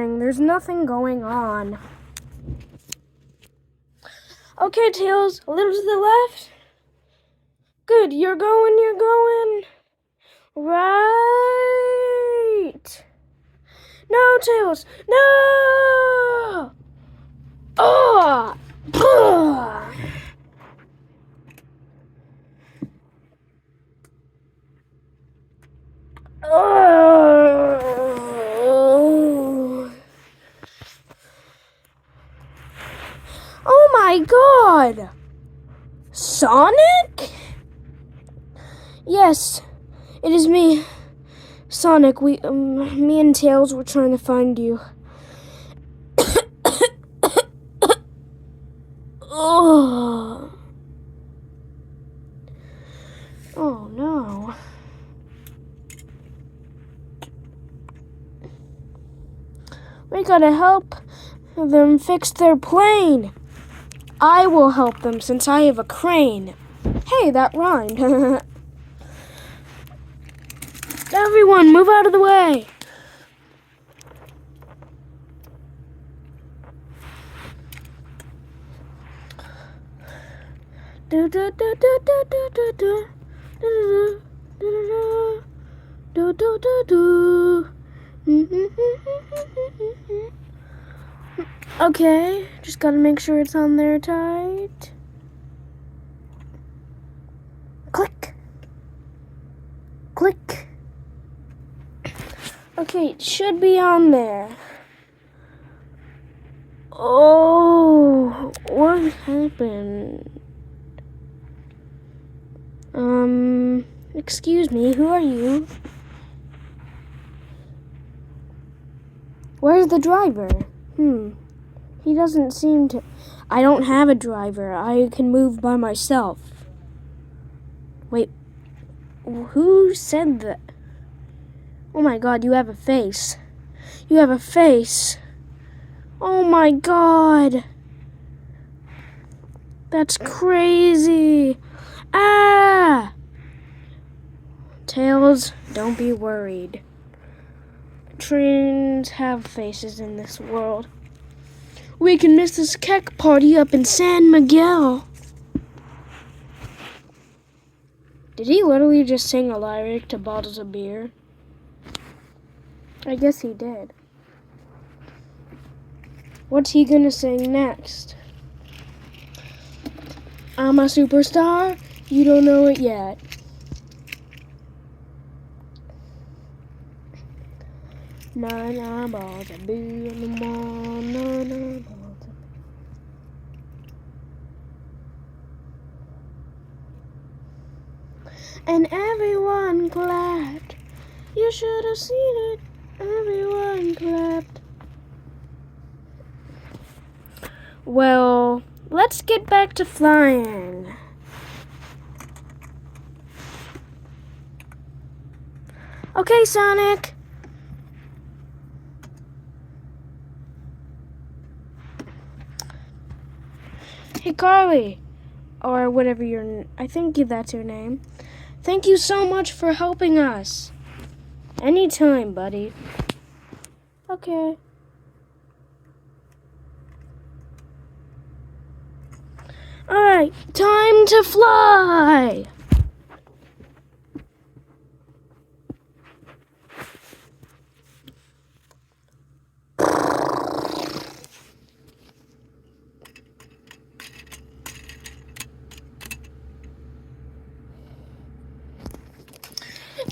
boring. There's nothing going on. Okay, Tails, a little to the left. Good, you're going. Right. No, Tails, no! Oh! Ugh. Oh my God! Sonic? Yes, it is me, Sonic. Me and Tails were trying to find you. Oh no. We gotta help them fix their plane. I will help them since I have a crane. Hey, that rhymed. Everyone, move out of the way. Do do do do do do do do do do do do do. Okay, just gotta make sure it's on there tight. Click. Click. Okay, it should be on there. Oh, what happened? Excuse me, who are you? Where's the driver? He doesn't seem to... I don't have a driver. I can move by myself. Wait, who said that? Oh my God, you have a face. You have a face. Oh my God. That's crazy. Ah! Tails, don't be worried. Trains have faces in this world. We can miss this keg party up in San Miguel. Did he literally just sing a lyric to Bottles of Beer? I guess he did. What's he gonna sing next? I'm a superstar, you don't know it yet. Nine balls of beer in the morning, nine balls of... And everyone clapped. You should have seen it. Everyone clapped. Well, let's get back to flying. Okay, Sonic. Hey, Carly, or whatever I think that's your name. Thank you so much for helping us. Anytime, buddy. Okay. Alright, time to fly!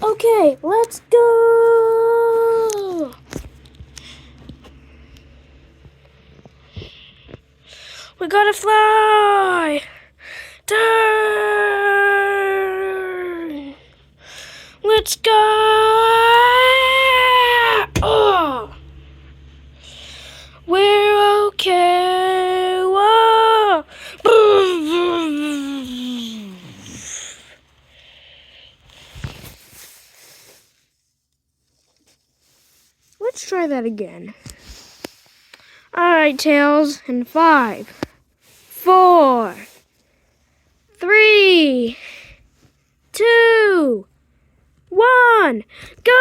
Okay, let's go! We gotta fly! Turn! Let's go! Oh! We're okay! Whoa! Let's try that again. Alright, Tails, in 5, 4, 3, 2, 1, go!